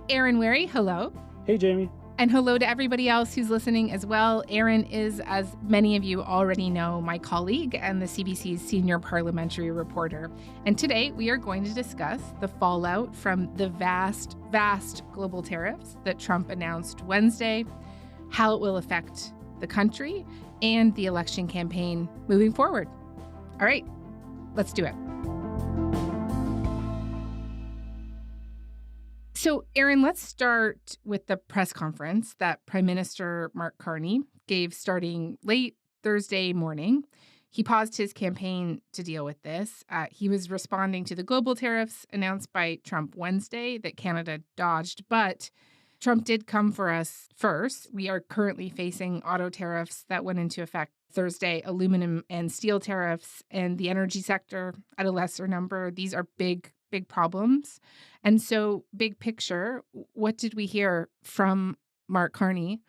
Aaron Wary, hello. Hey, Jamie. And hello to everybody else who's listening as well. Aaron is, as many of you already know, my colleague and the CBC's senior parliamentary reporter. And today we are going to discuss the fallout from the vast global tariffs that Trump announced Wednesday, how it will affect the country, and the election campaign moving forward. All right, let's do it. So, Aaron, let's start with the press conference that Prime Minister Mark Carney gave starting late Thursday morning. He paused his campaign to deal with this. He was responding to the global tariffs announced by Trump Wednesday that Canada dodged, but Trump did come for us first. We are currently facing auto tariffs that went into effect Thursday, aluminum and steel tariffs, and the energy sector at a lesser number. These are big problems. And so, big picture, what did we hear from Mark Carney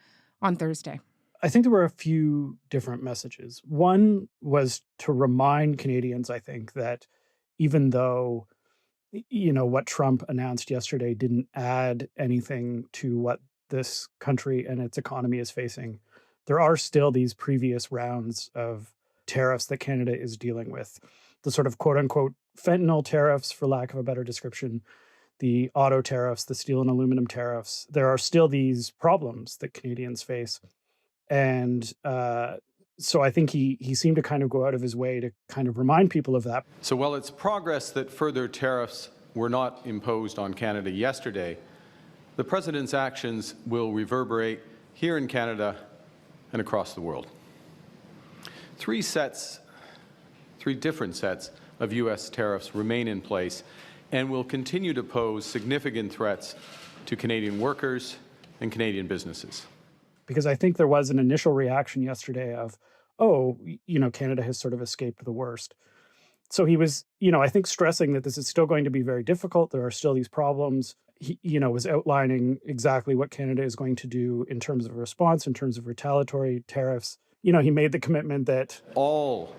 on Thursday? I think there were a few different messages. One was to remind Canadians, I think, that even though, what Trump announced yesterday didn't add anything to what this country and its economy is facing, there are still these previous rounds of tariffs that Canada is dealing with. The sort of quote unquote fentanyl tariffs, for lack of a better description, the auto tariffs, the steel and aluminum tariffs. There are still these problems that Canadians face. And so I think he seemed to kind of go out of his way to kind of remind people of that. So while it's progress that further tariffs were not imposed on Canada yesterday, the President's actions will reverberate here in Canada and across the world. Three different sets of U.S. tariffs remain in place and will continue to pose significant threats to Canadian workers and Canadian businesses. Because I think there was an initial reaction yesterday of, Canada has sort of escaped the worst. So he was, I think stressing that this is still going to be very difficult. There are still these problems. He, was outlining exactly what Canada is going to do in terms of a response, in terms of retaliatory tariffs. He made the commitment that all,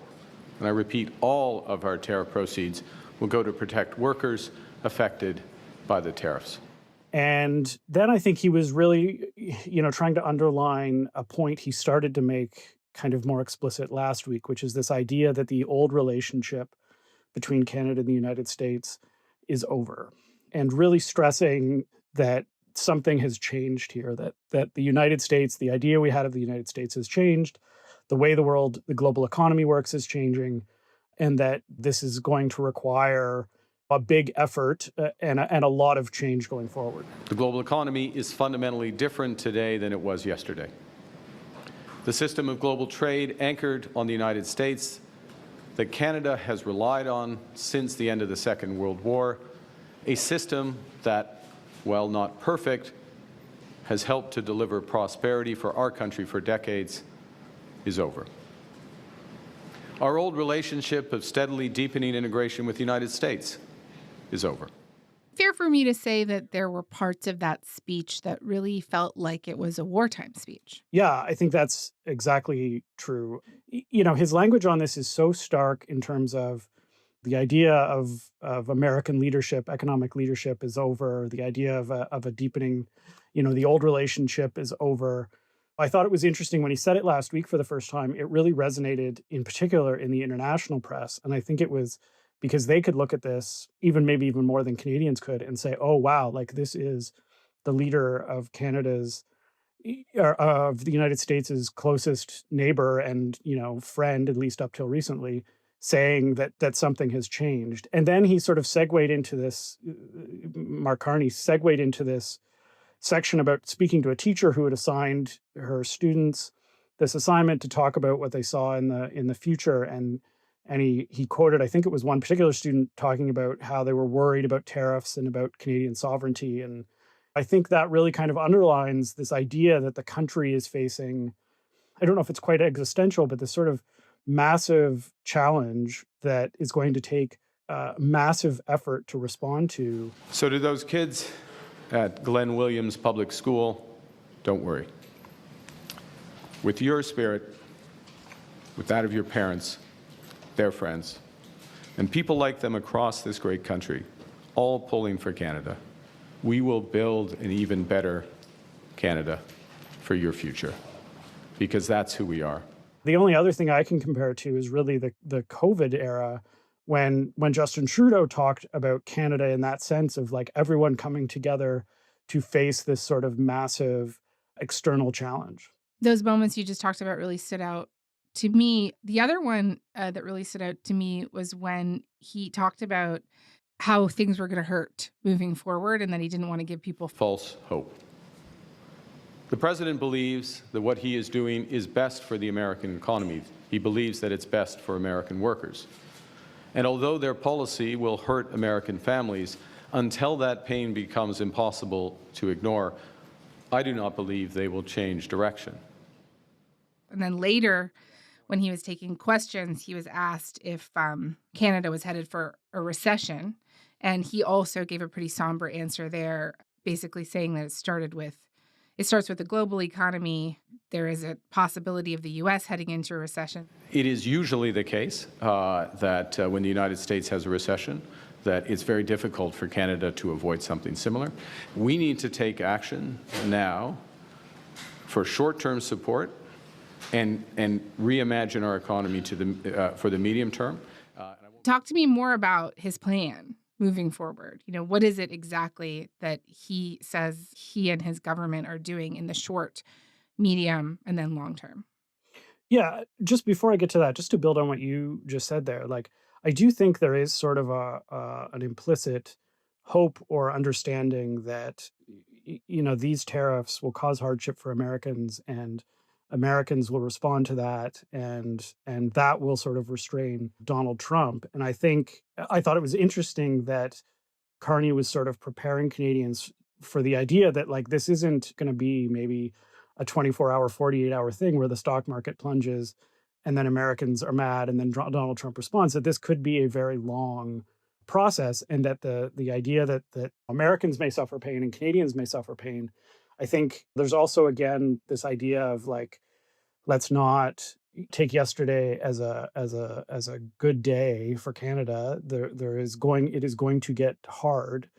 and I repeat, all of our tariff proceeds will go to protect workers affected by the tariffs. And then I think he was really, trying to underline a point he started to make kind of more explicit last week, which is this idea that the old relationship between Canada and the United States is over. And really stressing that something has changed here, that the United States, the idea we had of the United States has changed, the way the global economy works is changing, and that this is going to require a big effort and a lot of change going forward. The global economy is fundamentally different today than it was yesterday. The system of global trade anchored on the United States that Canada has relied on since the end of the Second World War, a system that, while not perfect, has helped to deliver prosperity for our country for decades, is over. Our old relationship of steadily deepening integration with the United States is over. Fair for me to say that there were parts of that speech that really felt like it was a wartime speech. Yeah, I think that's exactly true. His language on this is so stark in terms of the idea of American leadership, economic leadership is over. The idea of a deepening, the old relationship is over. I thought it was interesting when he said it last week for the first time. It really resonated in particular in the international press. And I think it was because they could look at this, maybe even more than Canadians could, and say, oh, wow, like this is the leader of of the United States' closest neighbor and, friend, at least up till recently, saying that something has changed. And then he sort of segued into this, Mark Carney segued into this section about speaking to a teacher who had assigned her students this assignment to talk about what they saw in the future. And he quoted, I think it was one particular student talking about how they were worried about tariffs and about Canadian sovereignty. And I think that really kind of underlines this idea that the country is facing, I don't know if it's quite existential, but this sort of massive challenge that is going to take massive effort to respond to. So to those kids at Glenn Williams Public School, don't worry. With your spirit, with that of your parents, their friends, and people like them across this great country, all pulling for Canada, We will build an even better Canada for your future, because that's who we are. The only other thing I can compare it to is really the COVID era, when Justin Trudeau talked about Canada in that sense of like everyone coming together to face this sort of massive external challenge. Those moments you just talked about really stood out to me. The other one that really stood out to me was when he talked about how things were going to hurt moving forward and that he didn't want to give people false hope. The president believes that what he is doing is best for the American economy. He believes that it's best for American workers. And although their policy will hurt American families, until that pain becomes impossible to ignore, I do not believe they will change direction. And then later, when he was taking questions, he was asked if Canada was headed for a recession. And he also gave a pretty somber answer there, basically saying that it starts with the global economy. There is a possibility of the U.S. heading into a recession. It is usually the case that when the United States has a recession, that it's very difficult for Canada to avoid something similar. We need to take action now for short-term support and reimagine our economy for the medium term. Talk to me more about his plan moving forward. What is it exactly that he says he and his government are doing in the short, medium, and then long term? Yeah, just before I get to that, just to build on what you just said there, like I do think there is sort of an implicit hope or understanding that these tariffs will cause hardship for Americans, and Americans will respond to that, and that will sort of restrain Donald Trump. And I thought it was interesting that Carney was sort of preparing Canadians for the idea that like this isn't going to be maybe a 24-hour, 48-hour thing where the stock market plunges and then Americans are mad and then Donald Trump responds, that this could be a very long process, and that the idea that Americans may suffer pain and Canadians may suffer pain. I think there's also, again, this idea of like, let's not take yesterday as a good day for Canada. It is going to get hard.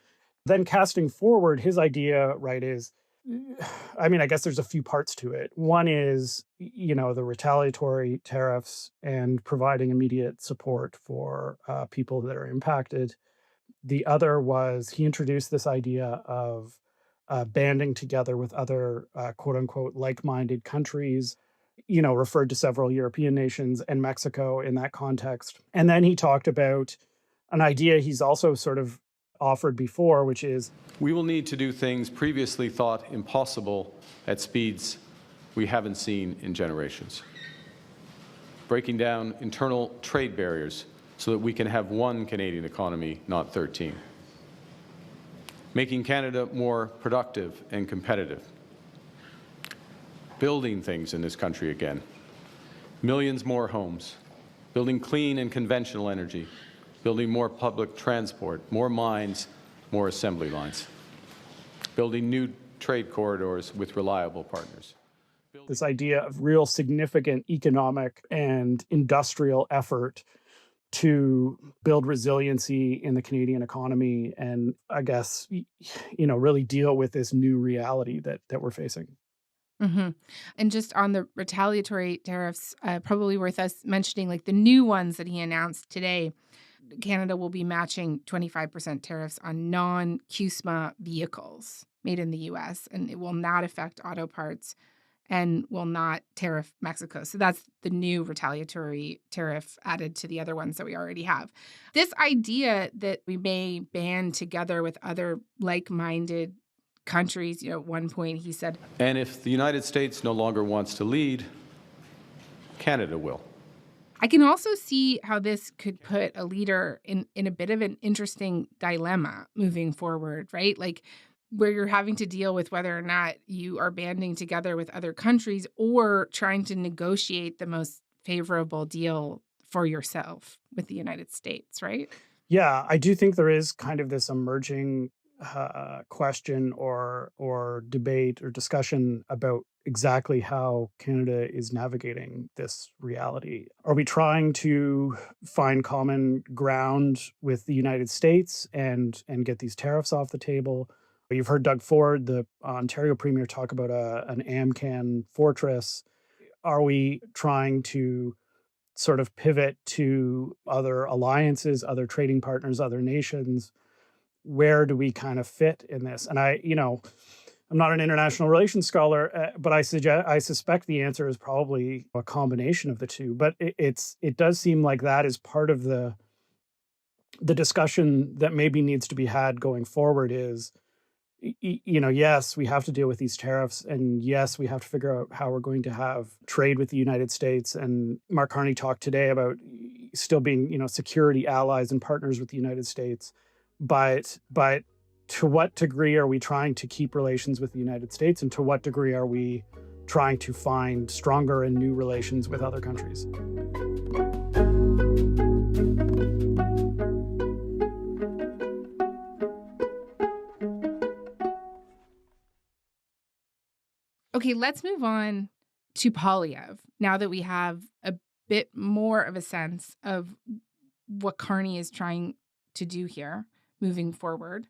Then casting forward, his idea, right, is, I mean, I guess there's a few parts to it. One is, the retaliatory tariffs and providing immediate support for people that are impacted. The other was he introduced this idea of banding together with other quote unquote like-minded countries, referred to several European nations and Mexico in that context. And then he talked about an idea he's also sort of offered before, which is, we will need to do things previously thought impossible at speeds we haven't seen in generations. Breaking down internal trade barriers so that we can have one Canadian economy, not 13. Making Canada more productive and competitive. Building things in this country again. Millions more homes. Building clean and conventional energy. Building more public transport, more mines, more assembly lines. Building new trade corridors with reliable partners. This idea of real significant economic and industrial effort to build resiliency in the Canadian economy and, I guess, really deal with this new reality that we're facing. Mm-hmm. And just on the retaliatory tariffs, probably worth us mentioning, like the new ones that he announced today. Canada will be matching 25% tariffs on non-CUSMA vehicles made in the U.S., and it will not affect auto parts and will not tariff Mexico. So that's the new retaliatory tariff added to the other ones that we already have. This idea that we may band together with other like-minded countries, at one point he said, and if the United States no longer wants to lead, Canada will. I can also see how this could put a leader in a bit of an interesting dilemma moving forward, right? Like where you're having to deal with whether or not you are banding together with other countries or trying to negotiate the most favorable deal for yourself with the United States, right? Yeah, I do think there is kind of this emerging question or debate or discussion about exactly how Canada is navigating this reality. Are we trying to find common ground with the United States and get these tariffs off the table? You've heard Doug Ford, the Ontario Premier, talk about an AMCAN fortress. Are we trying to sort of pivot to other alliances, other trading partners, other nations? Where do we kind of fit in this? And I'm not an international relations scholar, but I suspect the answer is probably a combination of the two. But it does seem like that is part of the discussion that maybe needs to be had going forward. Is yes, we have to deal with these tariffs, and yes, we have to figure out how we're going to have trade with the United States. And Mark Carney talked today about still being, security allies and partners with the United States. But to what degree are we trying to keep relations with the United States, and to what degree are we trying to find stronger and new relations with other countries? Okay, let's move on to Poilievre now that we have a bit more of a sense of what Carney is trying to do here moving forward.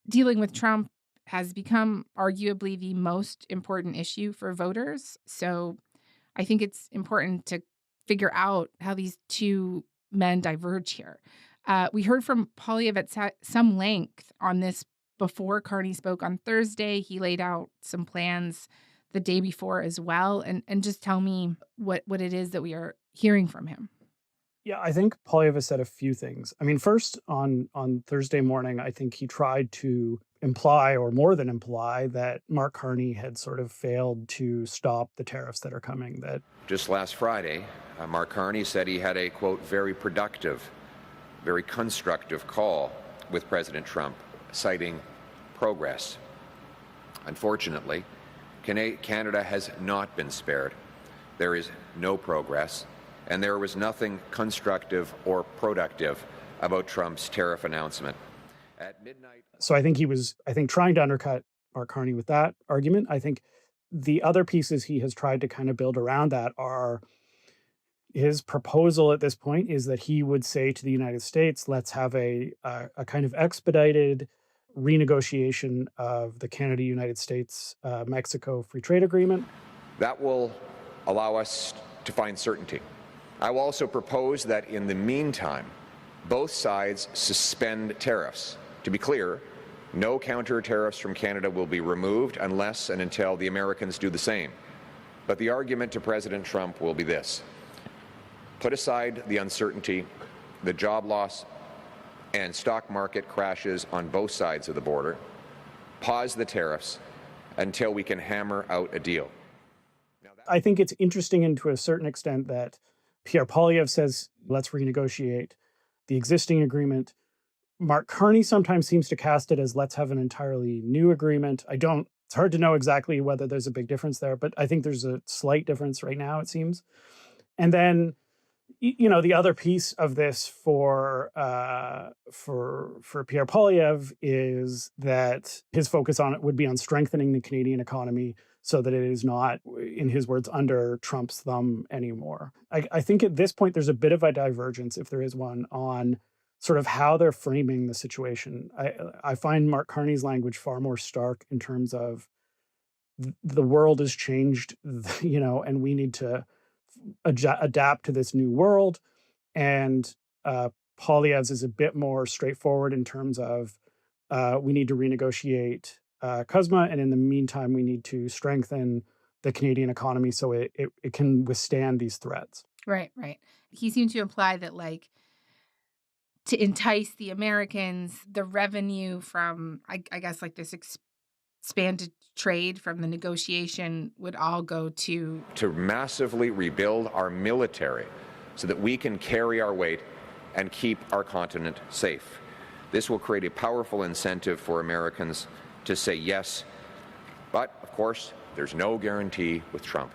Dealing with Trump has become arguably the most important issue for voters. So I think it's important to figure out how these two men diverge here. We heard from Poilievre at some length on this before Carney spoke on Thursday. He laid out some plans the day before as well. And just tell me what it is that we are hearing from him. Yeah, I think Poilievre said a few things. I mean, first, on Thursday morning, I think he tried to imply, or more than imply, that Mark Carney had sort of failed to stop the tariffs that are coming. That just last Friday, Mark Carney said he had a, quote, very productive, very constructive call with President Trump, citing progress. Unfortunately, Canada has not been spared. There is no progress, and there was nothing constructive or productive about Trump's tariff announcement. At midnight. So I think he was, trying to undercut Mark Carney with that argument. I think the other pieces he has tried to kind of build around that are, his proposal at this point is that he would say to the United States, let's have a kind of expedited renegotiation of the Canada-United States-Mexico Free Trade Agreement. That will allow us to find certainty. I will also propose that in the meantime, both sides suspend tariffs. To be clear, no counter tariffs from Canada will be removed unless and until the Americans do the same. But the argument to President Trump will be this: put aside the uncertainty, the job loss, and stock market crashes on both sides of the border. Pause the tariffs until we can hammer out a deal. I think it's interesting, and to a certain extent, that Pierre Poilievre says, let's renegotiate the existing agreement. Mark Carney sometimes seems to cast it as, let's have an entirely new agreement. It's hard to know exactly whether there's a big difference there, but I think there's a slight difference right now, it seems. And then, the other piece of this for Pierre Poilievre is that his focus on it would be on strengthening the Canadian economy so that it is not, in his words, under Trump's thumb anymore. I think at this point there's a bit of a divergence, if there is one, on sort of how they're framing the situation. I find Mark Carney's language far more stark in terms of the world has changed, and we need to adapt to this new world. And Poilievre's is a bit more straightforward in terms of we need to renegotiate CUSMA, and in the meantime, we need to strengthen the Canadian economy so it can withstand these threats. Right. He seemed to imply that, to entice the Americans, the revenue from, I guess, this expanded trade from the negotiation would all go to massively rebuild our military so that we can carry our weight and keep our continent safe. This will create a powerful incentive for Americans to say yes, but of course, there's no guarantee with Trump.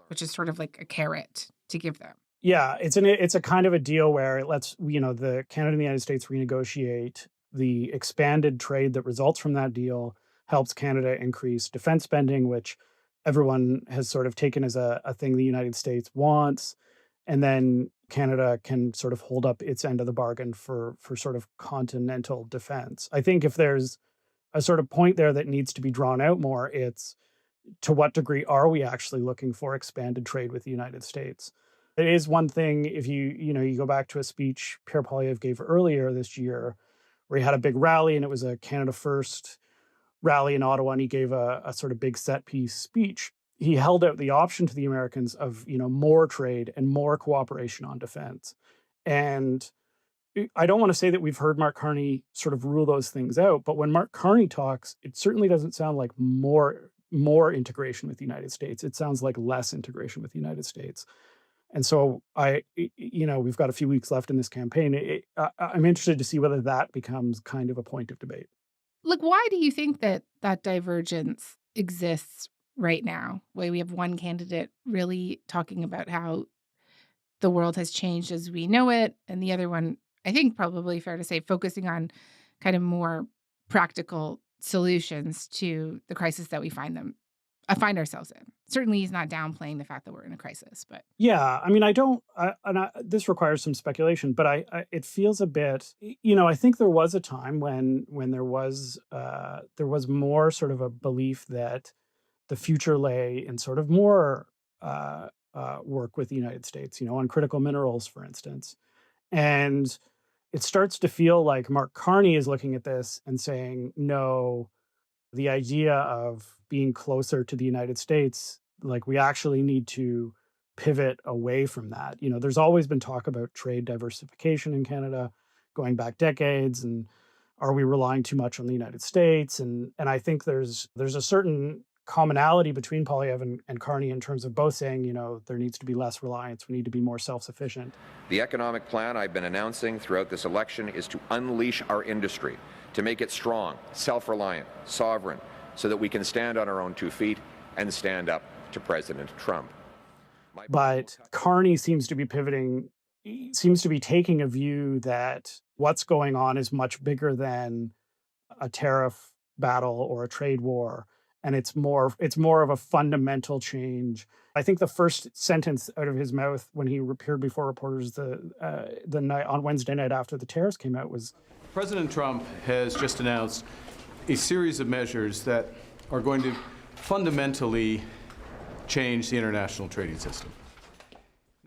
Which is sort of like a carrot to give them. Yeah, it's a kind of a deal where it lets, the Canada and the United States renegotiate. The expanded trade that results from that deal helps Canada increase defense spending, which everyone has sort of taken as a thing the United States wants. And then Canada can sort of hold up its end of the bargain for sort of continental defense. I think if there's a sort of point there that needs to be drawn out more. It's to what degree are we actually looking for expanded trade with the United States? It is one thing if you go back to a speech Pierre Poilievre gave earlier this year, where he had a big rally and it was a Canada First rally in Ottawa, and he gave a sort of big set piece speech. He held out the option to the Americans of, more trade and more cooperation on defense. And I don't want to say that we've heard Mark Carney sort of rule those things out, but when Mark Carney talks, it certainly doesn't sound like more integration with the United States. It sounds like less integration with the United States. And so we've got a few weeks left in this campaign. I'm interested to see whether that becomes kind of a point of debate. Like, why do you think that divergence exists right now? Where we have one candidate really talking about how the world has changed as we know it, and the other one, I think probably fair to say, focusing on kind of more practical solutions to the crisis that we find ourselves in. Certainly, he's not downplaying the fact that we're in a crisis, but yeah, I mean, this requires some speculation, but it feels a bit, I think there was a time when there was more sort of a belief that the future lay in sort of more work with the United States, on critical minerals, for instance. And it starts to feel like Mark Carney is looking at this and saying, no, the idea of being closer to the United States, like we actually need to pivot away from that. There's always been talk about trade diversification in Canada going back decades, and are we relying too much on the United States? And I think there's a certain commonality between Poilievre and Carney in terms of both saying, there needs to be less reliance, we need to be more self-sufficient. The economic plan I've been announcing throughout this election is to unleash our industry, to make it strong, self-reliant, sovereign, so that we can stand on our own 2 feet and stand up to President Trump. But Carney seems to be pivoting, seems to be taking a view that what's going on is much bigger than a tariff battle or a trade war. And it's more of a fundamental change. I think the first sentence out of his mouth when he appeared before reporters the night on Wednesday night after the tariffs came out was, President Trump has just announced a series of measures that are going to fundamentally change the international trading system.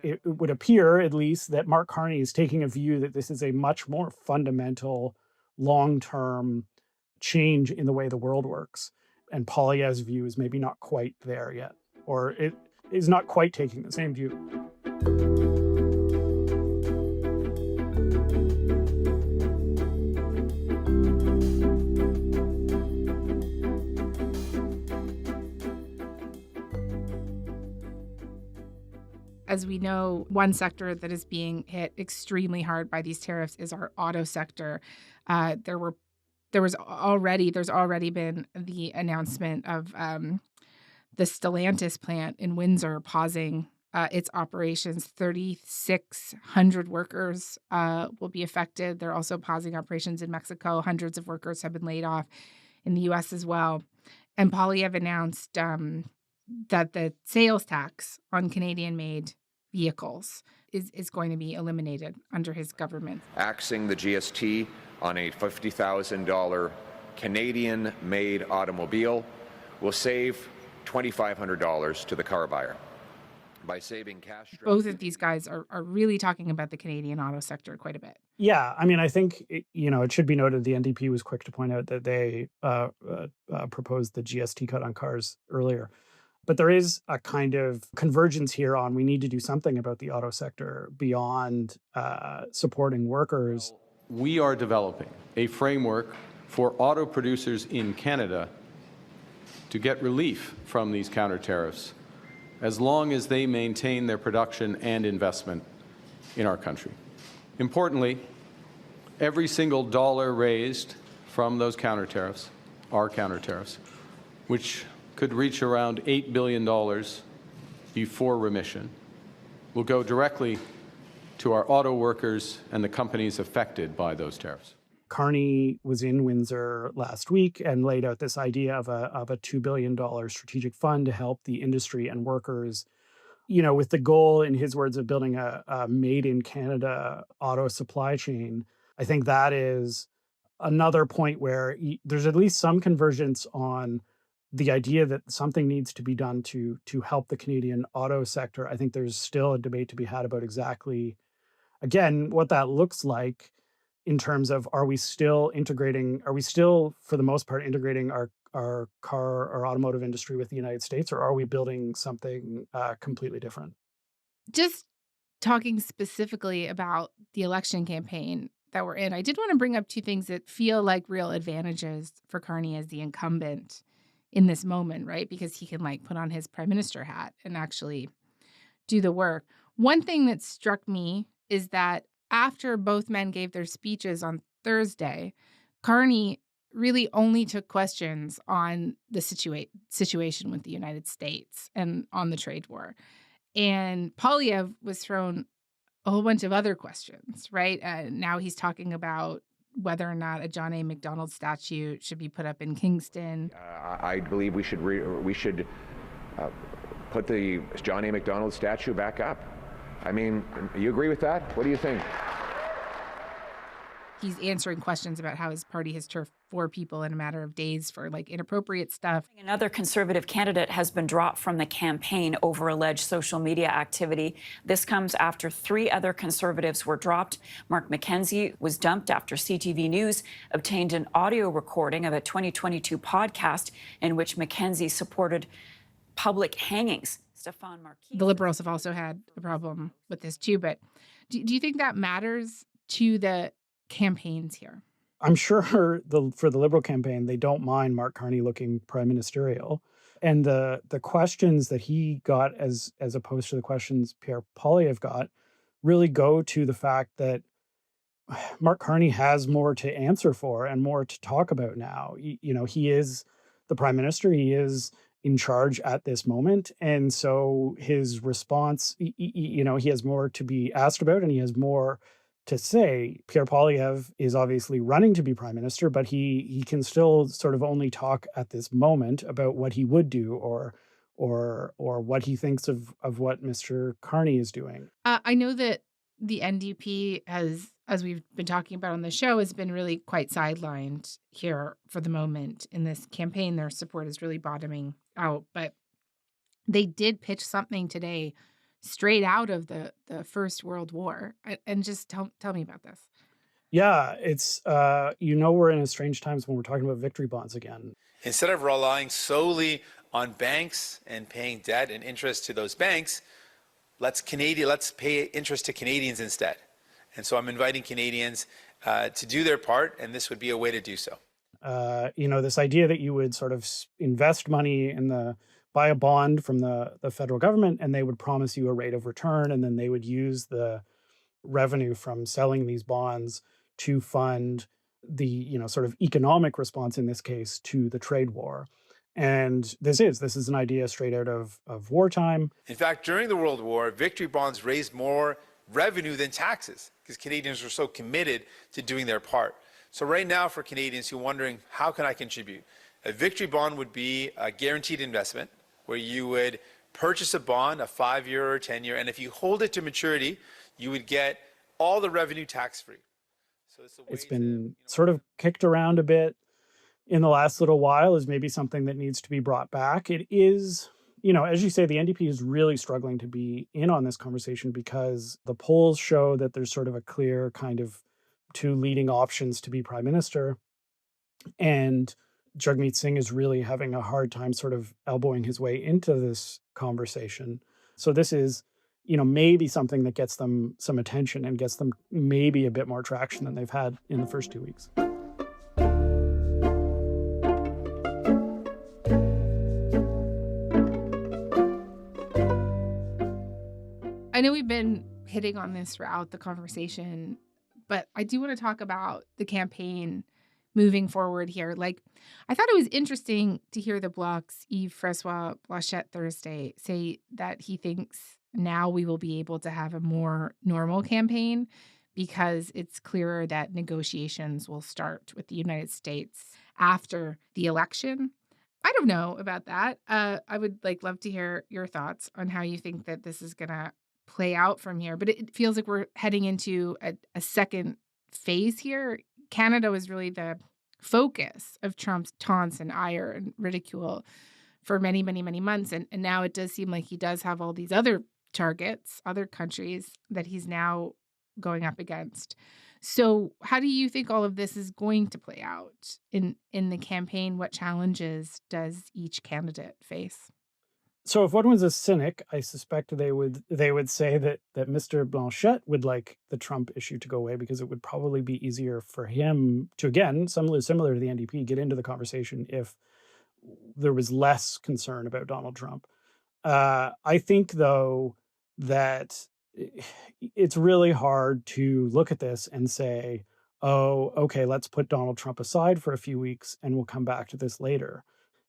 It would appear, at least, that Mark Carney is taking a view that this is a much more fundamental, long-term change in the way the world works. And Poilievre's view is maybe not quite there yet, or it is not quite taking the same view. As we know, one sector that is being hit extremely hard by these tariffs is our auto sector. There's already been the announcement of the Stellantis plant in Windsor pausing its operations. 3,600 workers will be affected. They're also pausing operations in Mexico. Hundreds of workers have been laid off in the U.S. as well. And Poilievre announced that the sales tax on Canadian-made vehicles is going to be eliminated under his government. Axing the GST on a $50,000 Canadian-made automobile will save $2,500 to the car buyer. By saving cash... Both of these guys are really talking about the Canadian auto sector quite a bit. Yeah, I mean, I think, it should be noted the NDP was quick to point out that they proposed the GST cut on cars earlier. But there is a kind of convergence here on we need to do something about the auto sector beyond supporting workers. We are developing a framework for auto producers in Canada to get relief from these counter tariffs as long as they maintain their production and investment in our country. Importantly, every single dollar raised from those counter tariffs, our counter tariffs, which could reach around $8 billion before remission, will go directly to our auto workers and the companies affected by those tariffs. Carney was in Windsor last week and laid out this idea of a $2 billion strategic fund to help the industry and workers, with the goal, in his words, of building a made in Canada auto supply chain. I think that is another point where there's at least some convergence on the idea that something needs to be done to help the Canadian auto sector. I think there's still a debate to be had about exactly, again, what that looks like in terms of are we still, for the most part, integrating our car or automotive industry with the United States, or are we building something completely different? Just talking specifically about the election campaign that we're in, I did want to bring up two things that feel like real advantages for Carney as the incumbent in this moment, right? Because he can put on his prime minister hat and actually do the work. One thing that struck me is that after both men gave their speeches on Thursday, Carney really only took questions on the situation with the United States and on the trade war. And Poilievre was thrown a whole bunch of other questions, right? Now he's talking about whether or not a John A. Macdonald statue should be put up in Kingston. I believe we should put the John A. Macdonald statue back up. I mean, you agree with that? What do you think? He's answering questions about how his party has turfed 4 people in a matter of days for inappropriate stuff. Another Conservative candidate has been dropped from the campaign over alleged social media activity. This comes after 3 other Conservatives were dropped. Mark McKenzie was dumped after CTV News obtained an audio recording of a 2022 podcast in which McKenzie supported public hangings. The Liberals have also had a problem with this too, but do you think that matters to the campaigns here? I'm sure for the Liberal campaign, they don't mind Mark Carney looking prime ministerial. And the questions that he got as opposed to the questions Pierre Poilievre got really go to the fact that Mark Carney has more to answer for and more to talk about now. He is the prime minister. He is in charge at this moment. And so his response, he has more to be asked about and he has more to say. Pierre Poilievre is obviously running to be prime minister, but he can still sort of only talk at this moment about what he would do or what he thinks of what Mr. Carney is doing. I know that the NDP has, as we've been talking about on the show, has been really quite sidelined here for the moment in this campaign. Their support is really bottoming out, but they did pitch something today straight out of the First World War. And just tell me about this. Yeah, it's, we're in strange times when we're talking about victory bonds again. Instead of relying solely on banks and paying debt and interest to those banks, let's pay interest to Canadians instead. And so I'm inviting Canadians to do their part, and this would be a way to do so. This idea that you would sort of invest money buy a bond from the federal government, and they would promise you a rate of return, and then they would use the revenue from selling these bonds to fund the, sort of economic response in this case to the trade war. And this is an idea straight out of wartime. In fact, during the World War, victory bonds raised more revenue than taxes because Canadians were so committed to doing their part. So right now, for Canadians who are wondering, how can I contribute? A victory bond would be a guaranteed investment where you would purchase a bond, a 5-year or 10-year, and if you hold it to maturity, you would get all the revenue tax-free. So it's been sort of kicked around a bit in the last little while as maybe something that needs to be brought back. It is, as you say, the NDP is really struggling to be in on this conversation because the polls show that there's sort of a clear kind of 2 leading options to be prime minister. And Jagmeet Singh is really having a hard time sort of elbowing his way into this conversation. So this is, maybe something that gets them some attention and gets them maybe a bit more traction than they've had in the first 2 weeks. I know we've been hitting on this throughout the conversation, but I do want to talk about the campaign moving forward here. I thought it was interesting to hear the Bloc's Yves-François Blanchet Thursday say that he thinks now we will be able to have a more normal campaign because it's clearer that negotiations will start with the United States after the election. I don't know about that. I would love to hear your thoughts on how you think that this is going to play out from here. But it feels like we're heading into a second phase here, Canada was really the focus of Trump's taunts and ire and ridicule for many, many, many months. And now it does seem like he does have all these other targets, other countries that he's now going up against. So how do you think all of this is going to play out in the campaign? What challenges does each candidate face? So if one was a cynic, I suspect they would say that Mr. Blanchet would like the Trump issue to go away because it would probably be easier for him to, again, similar to the NDP, get into the conversation if there was less concern about Donald Trump. I think, though, that it's really hard to look at this and say, oh, okay, let's put Donald Trump aside for a few weeks and we'll come back to this later.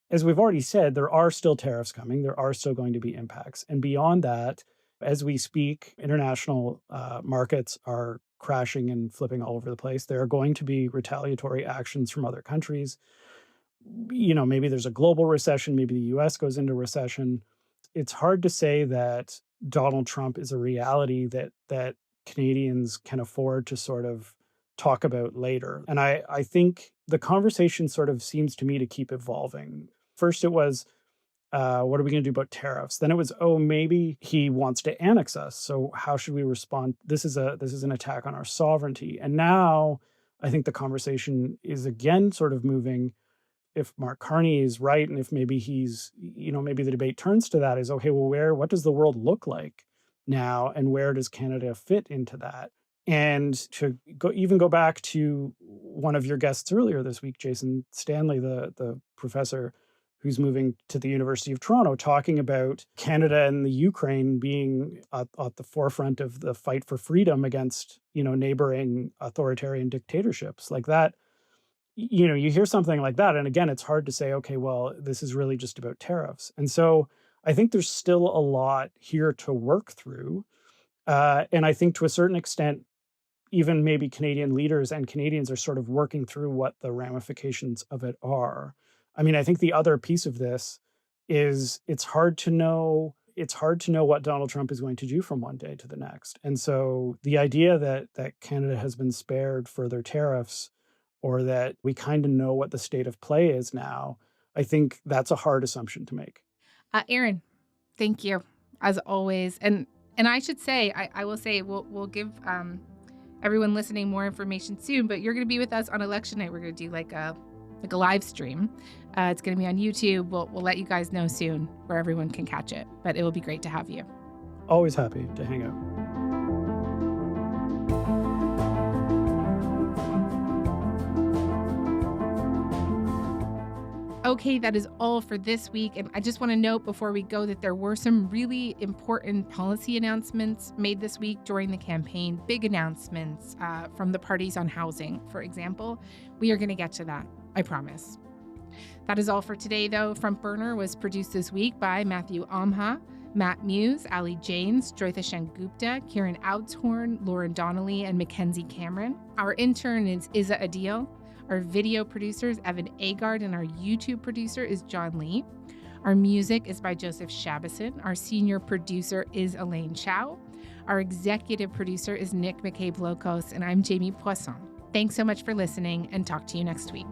As we've already said, there are still tariffs coming. There are still going to be impacts. And beyond that, as we speak, international markets are crashing and flipping all over the place. There are going to be retaliatory actions from other countries. Maybe there's a global recession. Maybe the US goes into recession. It's hard to say that Donald Trump is a reality that Canadians can afford to sort of talk about later. And I think the conversation sort of seems to me to keep evolving. First, it was, what are we going to do about tariffs? Then it was, oh, maybe he wants to annex us. So how should we respond? This is an attack on our sovereignty. And now I think the conversation is again sort of moving. If Mark Carney is right, and if maybe maybe the debate turns to that is, okay, well, what does the world look like now? And where does Canada fit into that? And to go back to one of your guests earlier this week, Jason Stanley, the professor who's moving to the University of Toronto, talking about Canada and the Ukraine being at the forefront of the fight for freedom against, neighboring authoritarian dictatorships like that. You hear something like that. And again, it's hard to say, okay, well, this is really just about tariffs. And so I think there's still a lot here to work through. And I think to a certain extent, even maybe Canadian leaders and Canadians are sort of working through what the ramifications of it are. I mean, I think the other piece of this is it's hard to know what Donald Trump is going to do from one day to the next. And so the idea that Canada has been spared further tariffs, or that we kind of know what the state of play is now, I think that's a hard assumption to make. Erin, thank you, as always. And I should say, I will say, we'll give everyone listening more information soon, but you're going to be with us on election night. We're going to do like a live stream. It's going to be on YouTube. We'll let you guys know soon where everyone can catch it, but it will be great to have you. Always happy to hang out. Okay, that is all for this week. And I just want to note before we go that there were some really important policy announcements made this week during the campaign, big announcements from the parties on housing, for example. We are going to get to that, I promise. That is all for today, though. Front Burner was produced this week by Matthew Amha, Matt Muse, Ali Janes, Joytha Shengupta, Kieran Outshorn, Lauren Donnelly, and Mackenzie Cameron. Our intern is Iza Adil. Our video producer is Evan Agard, and our YouTube producer is John Lee. Our music is by Joseph Shabison. Our senior producer is Elaine Chow. Our executive producer is Nick McCabe-Locos, and I'm Jamie Poisson. Thanks so much for listening, and talk to you next week.